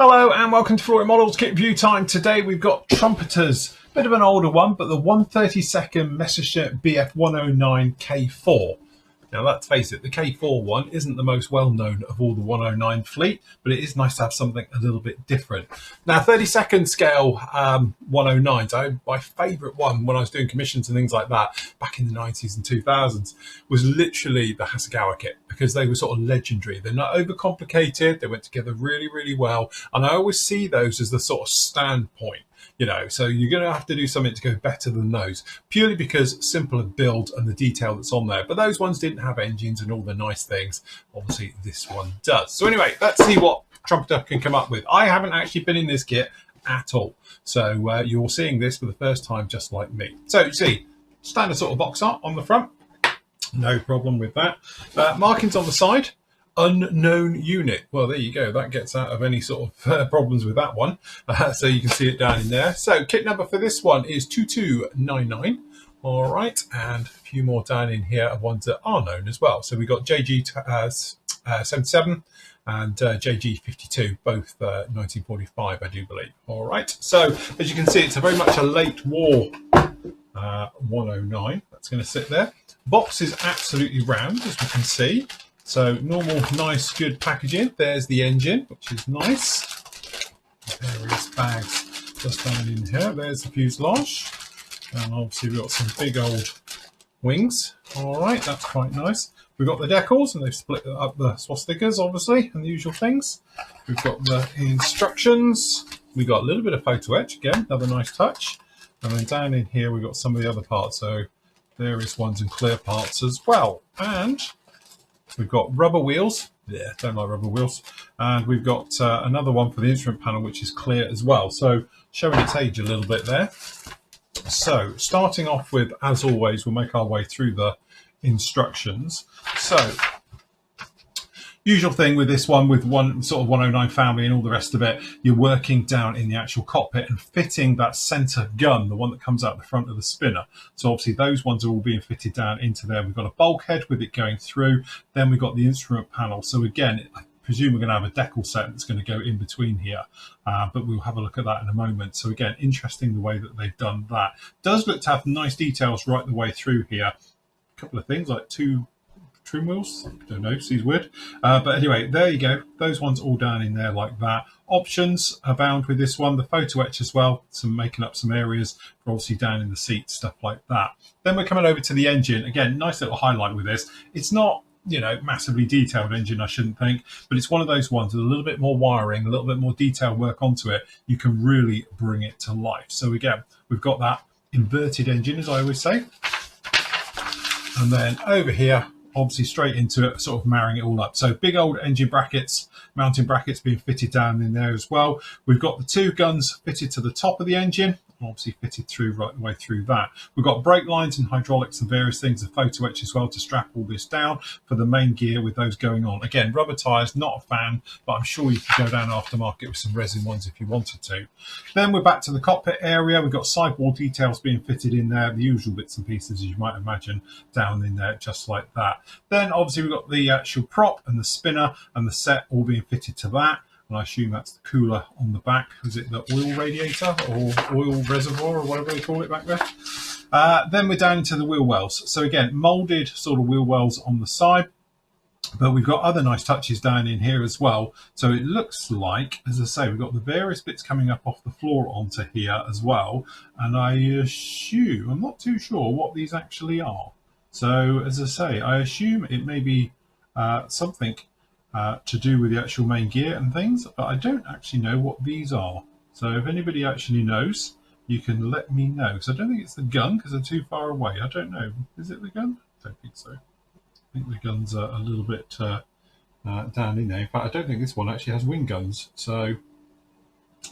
Hello and welcome to Flooring Models Kit Review Time. Today we've got Trumpeters, bit of an older one, but the 132nd Messerschmitt BF 109K-4. Now let's face it, the K4 one isn't the most well known of all the 109 fleet, but it is nice to have something a little bit different. Now 32nd scale 109s, my favourite one when I was doing commissions and things like that back in the 90s and 2000s was literally the Hasegawa kit, because they were sort of legendary. They're not overcomplicated, they went together really well, and I always see those as the sort of standpoint. You know, so you're going to have to do something to go better than those, purely because simpler build and the detail that's on there. But those ones didn't have engines and all the nice things. Obviously, this one does. So anyway, let's see what Trumpeter can come up with. I haven't actually been in this kit at all. So you're seeing this for the first time, just like me. So you see, standard sort of box art on the front. No problem with that. Markings on the side. Unknown unit. Well, there you go. That gets out of any sort of problems with that one. So you can see it down in there. So kit number for this one is 2299. All right, and a few more down in here of ones that are known as well. So we got JG 77 and JG 52, both 1945, I do believe. All right. So as you can see, it's a very much a late war 109. That's going to sit there. Box is absolutely round, as we can see. So normal, nice, good packaging. There's the engine, which is nice. Various bags just down in here. There's the fuselage. And obviously we've got some big old wings. All right, that's quite nice. We've got the decals, and they've split up the swastikas, obviously, and the usual things. We've got the instructions. We've got a little bit of photo etch, again, another nice touch. And then down in here, we've got some of the other parts. So various ones and clear parts as well. And we've got rubber wheels. Yeah, don't like rubber wheels. And we've got another one for the instrument panel, which is clear as well. So showing its age a little bit there. So starting off with, as always, we'll make our way through the instructions. So usual thing with this one, with one sort of 109 family and all the rest of it, you're working down in the actual cockpit and fitting that center gun, the one that comes out the front of the spinner. So obviously those ones are all being fitted down into there. We've got a bulkhead with it going through. Then we've got the instrument panel. So again, I presume we're going to have a decal set that's going to go in between here, but we'll have a look at that in a moment. So again, interesting the way that they've done that. Does look to have nice details right the way through here. A couple of things like two trim wheels, don't know, seems weird, but anyway, there you go. Those ones all down in there like that. Options abound with this one. The photo etch as well, some making up some areas for obviously down in the seats, stuff like that. Then we're coming over to the engine. Again, nice little highlight with this. It's not, you know, massively detailed engine, I shouldn't think, but it's one of those ones with a little bit more wiring, a little bit more detailed work onto it. You can really bring it to life. So again, we've got that inverted engine, as I always say. And then over here, obviously straight into it, sort of marrying it all up. So big old engine brackets, mounting brackets being fitted down in there as well. We've got the two guns fitted to the top of the engine, obviously fitted through right the way through that. We've got brake lines and hydraulics and various things, a photo etch as well to strap all this down for the main gear with those going on. Again, rubber tyres, not a fan, but I'm sure you could go down aftermarket with some resin ones if you wanted to. Then we're back to the cockpit area. We've got sidewall details being fitted in there, the usual bits and pieces as you might imagine down in there, just like that. Then obviously we've got the actual prop and the spinner and the set all being fitted to that. And I assume that's the cooler on the back. Is it the oil radiator or oil reservoir or whatever they call it back there? Then we're down into the wheel wells. So again, moulded sort of wheel wells on the side. But we've got other nice touches down in here as well. So it looks like, as I say, we've got the various bits coming up off the floor onto here as well. And I assume, I'm not too sure what these actually are. So as I say, I assume it may be something to do with the actual main gear and things, but I don't actually know what these are. So if anybody actually knows, you can let me know. Because I don't think it's the gun, because they're too far away. I don't know. Is it the gun? I don't think so. I think the guns are a little bit down in there. In fact, I don't think this one actually has wing guns. So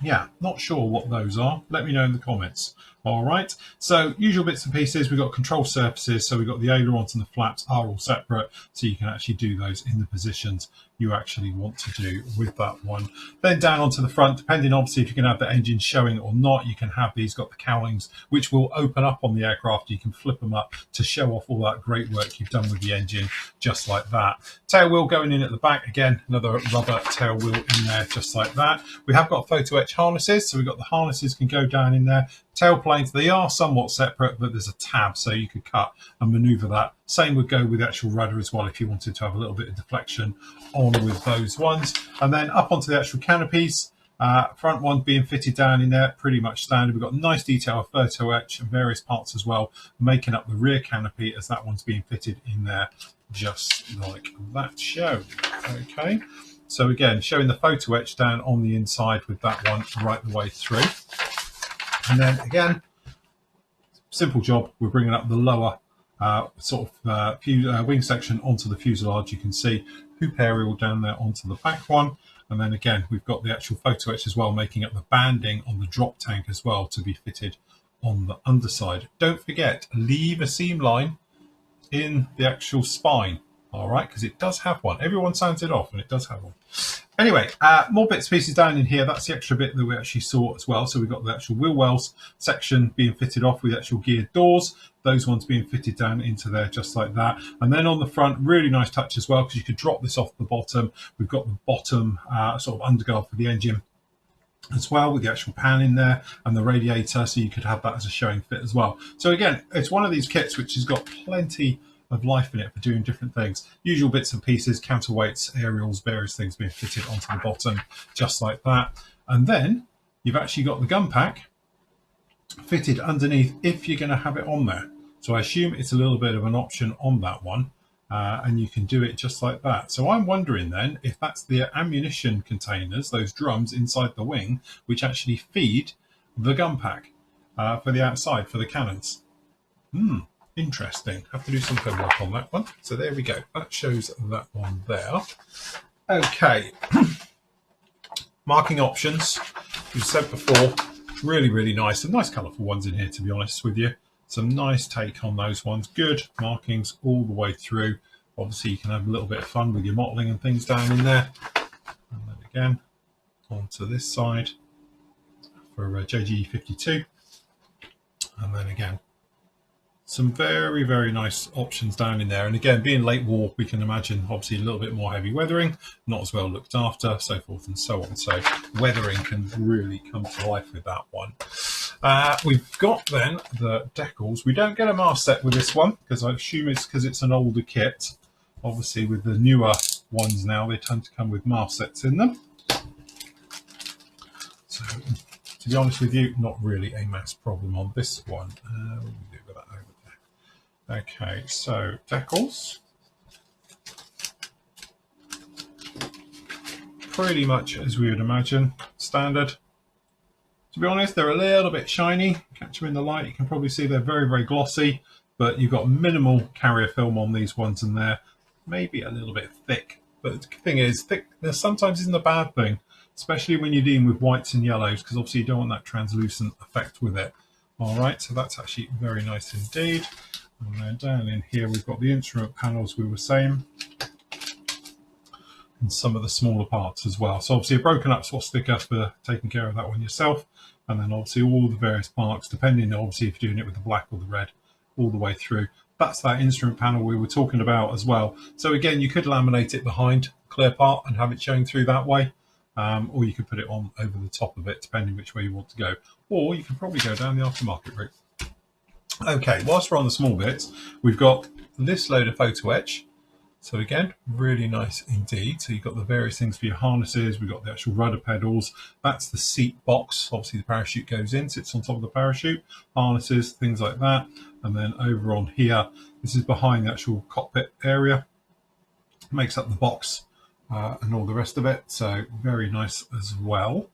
yeah, not sure what those are. Let me know in the comments. All right, so usual bits and pieces. We've got control surfaces, so we've got the ailerons and the flaps are all separate, so you can actually do those in the positions you actually want to do with that one. Then down onto the front, depending obviously if you can have the engine showing or not, you can have these got the cowlings which will open up on the aircraft. You can flip them up to show off all that great work you've done with the engine, just like that. Tail wheel going in at the back, again another rubber tail wheel in there, just like that. We have got photo etch harnesses, so we've got the harnesses can go down in there. Tail planes, they are somewhat separate, but there's a tab so you could cut and maneuver that. Same would go with the actual rudder as well if you wanted to have a little bit of deflection on with those ones. And then up onto the actual canopies, front one being fitted down in there, pretty much standard. We've got nice detail of photo etch and various parts as well, making up the rear canopy as that one's being fitted in there, just like that show. Okay, so again, showing the photo etch down on the inside with that one right the way through. And then again, simple job, we're bringing up the lower wing section onto the fuselage. You can see hoop aerial down there onto the back one. And then again, we've got the actual photo etch as well, making up the banding on the drop tank as well to be fitted on the underside. Don't forget, leave a seam line in the actual spine, all right, because it does have one. Everyone signs it off and it does have one. Anyway, more bits and pieces down in here. That's the extra bit that we actually saw as well. So we've got the actual wheel wells section being fitted off with the actual geared doors. Those ones being fitted down into there just like that. And then on the front, really nice touch as well, because you could drop this off the bottom. We've got the bottom sort of underguard for the engine as well, with the actual pan in there and the radiator, so you could have that as a showing fit as well. So again, it's one of these kits which has got plenty of life in it for doing different things. Usual bits and pieces, counterweights, aerials, various things being fitted onto the bottom, just like that. And then you've actually got the gun pack fitted underneath if you're going to have it on there. So I assume it's a little bit of an option on that one, and you can do it just like that. So I'm wondering then if that's the ammunition containers, those drums inside the wing, which actually feed the gun pack for the outside, for the cannons. Interesting. Have to do some homework on that one. So there we go. That shows that one there. Okay. Marking options. We've said before, really, really nice. Some nice colourful ones in here, to be honest with you. Some nice take on those ones. Good markings all the way through. Obviously, you can have a little bit of fun with your modelling and things down in there. And then again, onto this side for JGE52. And then again, some very, very nice options down in there. And again, being late war, we can imagine obviously a little bit more heavy weathering, not as well looked after, so forth and so on. So weathering can really come to life with that one. We've got then the decals. We don't get a mast set with this one, because I assume it's because it's an older kit. Obviously with the newer ones now, they tend to come with mast sets in them. So to be honest with you, not really a mass problem on this one. What do we do with that over there? Okay, so decals. Pretty much as we would imagine, standard. To be honest, they're a little bit shiny. Catch them in the light, you can probably see they're very, very glossy, but you've got minimal carrier film on these ones, and they're maybe a little bit thick. But the thing is, thickness sometimes isn't a bad thing, especially when you're dealing with whites and yellows, because obviously you don't want that translucent effect with it. All right, so that's actually very nice indeed. And then down in here, we've got the instrument panels we were saying, and some of the smaller parts as well. So obviously a broken up swastika for taking care of that one yourself. And then obviously all the various parts, depending obviously if you're doing it with the black or the red, all the way through. That's that instrument panel we were talking about as well. So again, you could laminate it behind the clear part and have it showing through that way. Or you could put it on over the top of it, depending which way you want to go. Or you can probably go down the aftermarket route. Okay, whilst we're on the small bits, we've got this load of photo etch. So again, really nice indeed. So you've got the various things for your harnesses. We've got the actual rudder pedals. That's the seat box. Obviously the parachute goes in, sits on top of the parachute, harnesses, things like that. And then over on here, this is behind the actual cockpit area. Makes up the box and all the rest of it. So very nice as well.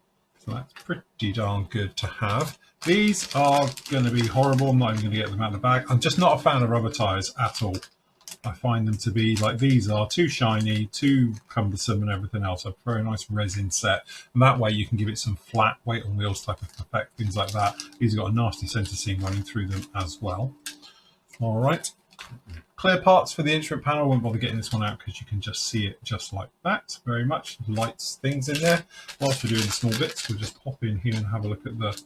So that's pretty darn good to have. These are going to be horrible. I'm not even going to get them out of the bag. I'm just not a fan of rubber tyres at all. I find them to be like these are too shiny, too cumbersome and everything else. A very nice resin set. And that way you can give it some flat weight on wheels type of effect, things like that. These have got a nasty centre seam running through them as well. All right. Clear parts for the instrument panel. I won't bother getting this one out because you can just see it just like that. Very much lights things in there. Whilst we're doing the small bits, we'll just pop in here and have a look at the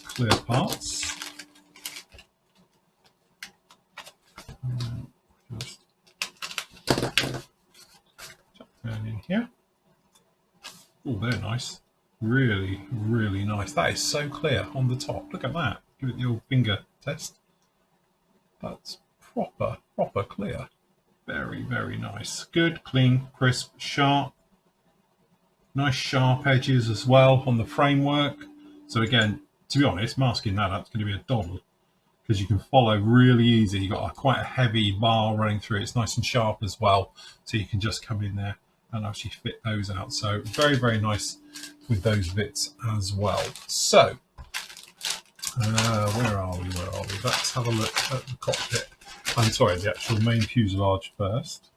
clear parts. Just chuck down in here. Oh, they're nice. Really, really nice. That is so clear on the top. Look at that. Give it the old finger test. That's proper clear. Very, very nice. Good, clean, crisp, sharp. Nice sharp edges as well on the framework. So again, to be honest, masking that up is going to be a doddle because you can follow really easy. You've got quite a heavy bar running through it. It's nice and sharp as well. So you can just come in there and actually fit those out. So very, very nice with those bits as well. So where are we? Let's have a look at the cockpit. I'm sorry, the actual main fuselage first.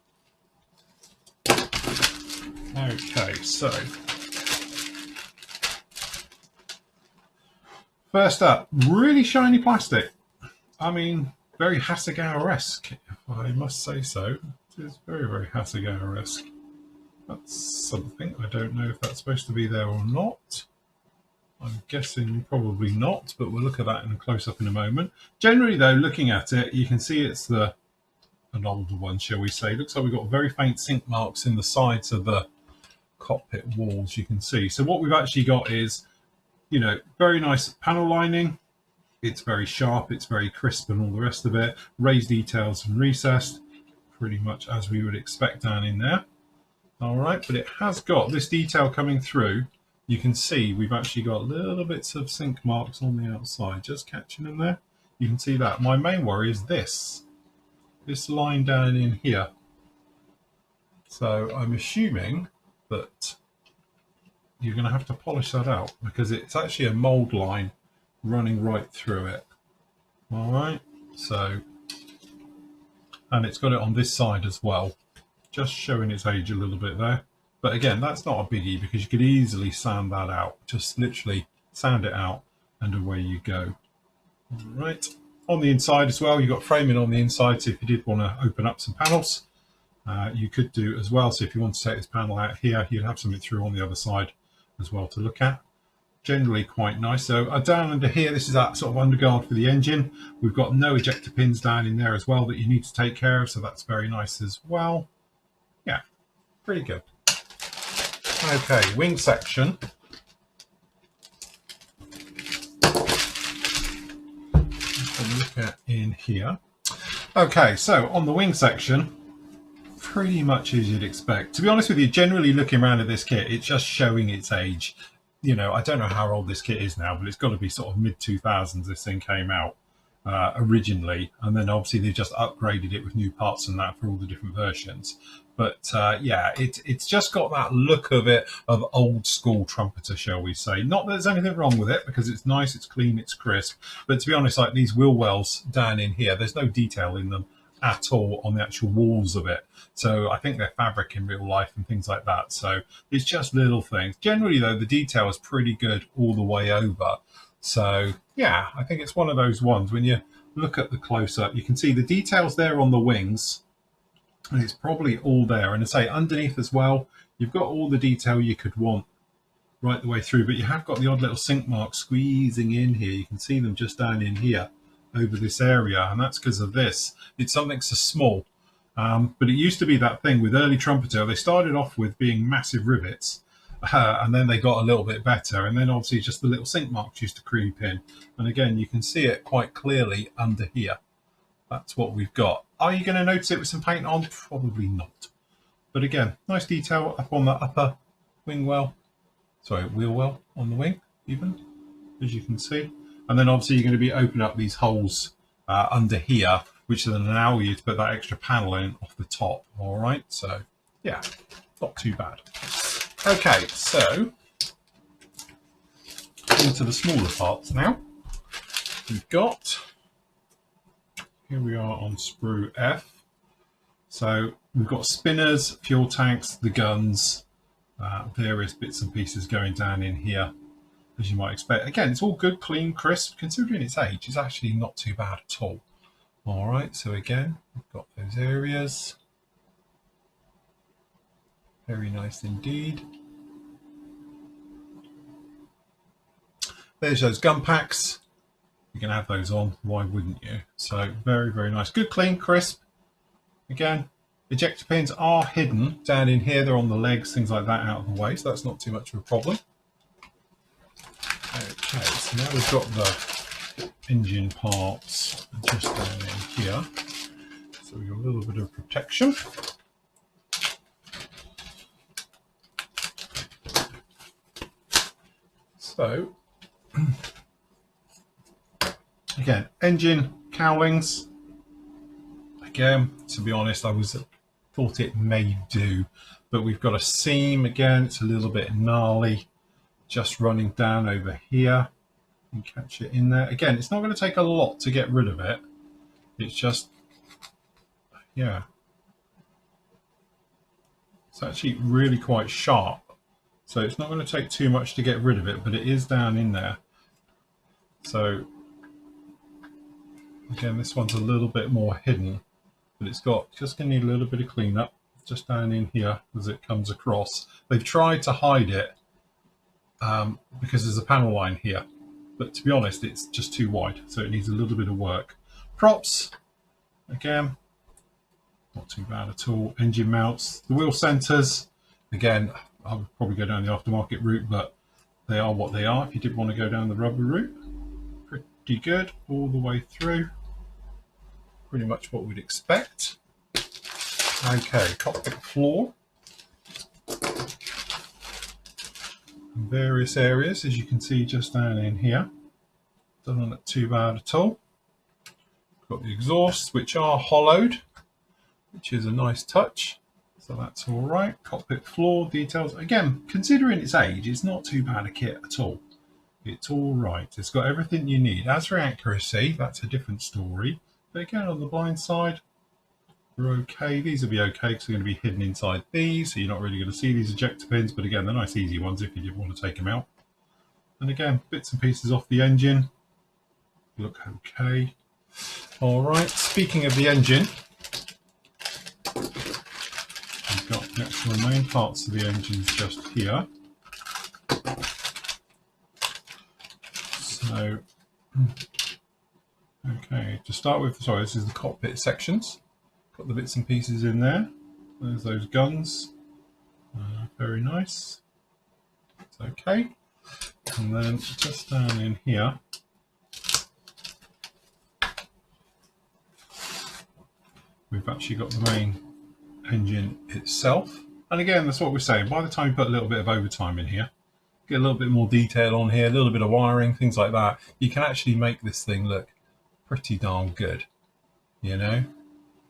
Okay, so first up, really shiny plastic. I mean, very Hasegawa-esque, if I must say so. It is very, very Hasegawa-esque. That's something. I don't know if that's supposed to be there or not. I'm guessing probably not, but we'll look at that in a close-up in a moment. Generally, though, looking at it, you can see it's an older one, shall we say. Looks like we've got very faint sink marks in the sides of the cockpit walls, you can see. So what we've actually got is, you know, very nice panel lining. It's very sharp, it's very crisp and all the rest of it. Raised details and recessed, pretty much as we would expect down in there. All right, but it has got this detail coming through. You can see we've actually got little bits of sink marks on the outside, just catching them there. You can see that. My main worry is this line down in here. So I'm assuming that you're going to have to polish that out because it's actually a mold line running right through it. All right, so, and it's got it on this side as well, just showing its age a little bit there. But again, that's not a biggie because you could easily sand that out. Just literally sand it out and away you go. All right. On the inside as well, you've got framing on the inside. So if you did want to open up some panels, you could do as well. So if you want to take this panel out here, you'd have something through on the other side as well to look at. Generally quite nice. So down under here, this is that sort of underguard for the engine. We've got no ejector pins down in there as well that you need to take care of. So that's very nice as well. Yeah, pretty good. Okay, wing section. Look at in here. Okay, so on the wing section, pretty much as you'd expect. To be honest with you, generally looking around at this kit, it's just showing its age. You know, I don't know how old this kit is now, but it's got to be sort of mid-2000s this thing came out originally. And then obviously they've just upgraded it with new parts and that for all the different versions. But yeah, it's just got that look of it, of old school Trumpeter, shall we say. Not that there's anything wrong with it, because it's nice, it's clean, it's crisp. But to be honest, like these wheel wells down in here, there's no detail in them at all on the actual walls of it. So I think they're fabric in real life and things like that. So it's just little things. Generally, though, the detail is pretty good all the way over. So yeah, I think it's one of those ones when you look at the close-up, you can see the details there on the wings. And it's probably all there. And I say underneath as well, you've got all the detail you could want right the way through, but you have got the odd little sink marks squeezing in here. You can see them just down in here over this area, and that's because of this. It's something so small. But it used to be that thing with early Trumpeter. They started off with being massive rivets, and then they got a little bit better. And then obviously just the little sink marks used to creep in. And again, you can see it quite clearly under here. That's what we've got. Are you going to notice it with some paint on? Probably not. But again, nice detail up on the upper wing well. Sorry, wheel well on the wing, even, as you can see. And then obviously you're going to be opening up these holes under here, which then allow you to put that extra panel in off the top. All right, so yeah, not too bad. Okay, so into the smaller parts now. We've got, here we are on sprue F. So we've got spinners, fuel tanks, the guns, various bits and pieces going down in here, as you might expect. Again, it's all good, clean, crisp. Considering its age, it's actually not too bad at all. All right, so again, we've got those areas. Very nice indeed. There's those gun packs. You can have those on, why wouldn't you? So very, very nice. Good, clean, crisp. Again, ejector pins are hidden down in here. They're on the legs, things like that out of the way, so that's not too much of a problem. Okay, so now we've got the engine parts just down in here. So we've got a little bit of protection. So, again, engine cowlings. Again, to be honest, I thought it may do, but we've got a seam again. It's a little bit gnarly, just running down over here. You can catch it in there. Again, it's not going to take a lot to get rid of it. It's just, yeah, it's actually really quite sharp. So it's not going to take too much to get rid of it, but it is down in there. So again, this one's a little bit more hidden, but it's got just going to need a little bit of cleanup just down in here as it comes across. They've tried to hide it because there's a panel line here, but to be honest, it's just too wide, so it needs a little bit of work. Props, again, not too bad at all. Engine mounts, the wheel centers, again, I would probably go down the aftermarket route, but they are what they are. If you did want to go down the rubber route, pretty good all the way through. Pretty much what we'd expect. Okay, cockpit floor. Various areas, as you can see just down in here. Doesn't look too bad at all. Got the exhausts, which are hollowed, which is a nice touch. So that's all right. Cockpit floor details. Again, considering its age, it's not too bad a kit at all. It's all right. It's got everything you need. As for accuracy, that's a different story. But again, on the blind side, we're okay. These will be okay because they're going to be hidden inside these, so you're not really going to see these ejector pins. But again, they're nice, easy ones if you did want to take them out. And again, bits and pieces off the engine look okay. All right. Speaking of the engine, we've got the actual main parts of the engines just here. So, okay, to start with, sorry, this is the cockpit sections. Got the bits and pieces in there. There's those guns. Very nice. It's okay. And then just down in here, we've actually got the main engine itself. And again, that's what we're saying. By the time you put a little bit of overtime in here, get a little bit more detail on here, a little bit of wiring, things like that, you can actually make this thing look pretty darn good, you know,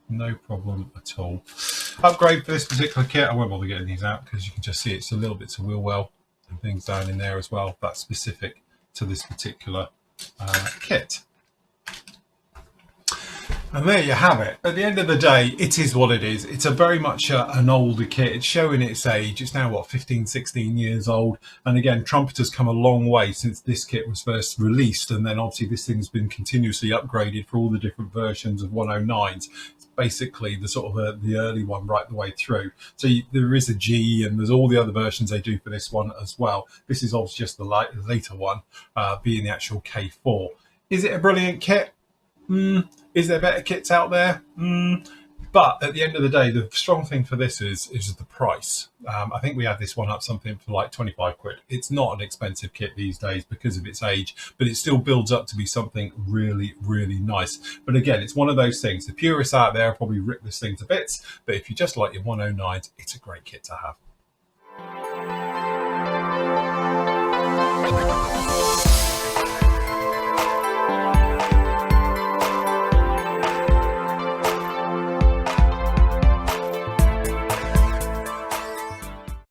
no problem at all. Upgrade for this particular kit, I won't bother getting these out because you can just see it's a little bit of wheel well and things down in there as well. That's specific to this particular kit. And there you have it. At the end of the day, it is what it is. It's a very much an older kit. It's showing its age. It's now, what, 15, 16 years old. And again, Trumpeter's come a long way since this kit was first released. And then obviously this thing's been continuously upgraded for all the different versions of 109s. It's basically the sort of the early one right the way through. So there is a G and there's all the other versions they do for this one as well. This is obviously just the later one, being the actual K4. Is it a brilliant kit? Is there better kits out there? But at the end of the day, the strong thing for this is the price. I think we had this one up something for like 25 quid. It's not an expensive kit these days because of its age, but it still builds up to be something really, really nice. But again, it's one of those things. The purists out there probably rip this thing to bits, but if you just like your 109s, it's a great kit to have.